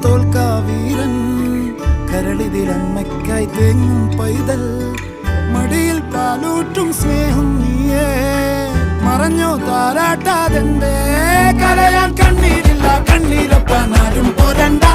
തോൽക്കാ വീരൻ കരളിതിലമ്മയ്ക്കായി തേങ്ങും പൈതൽ മടിയിൽ പാലൂറ്റും സ്നേഹം നീയേ മറഞ്ഞോ താരാട്ടാതെന്തേ കരയാൻ കണ്ണീരില്ല കണ്ണീരൊപ്പാൻ ആരും പോരണ്ട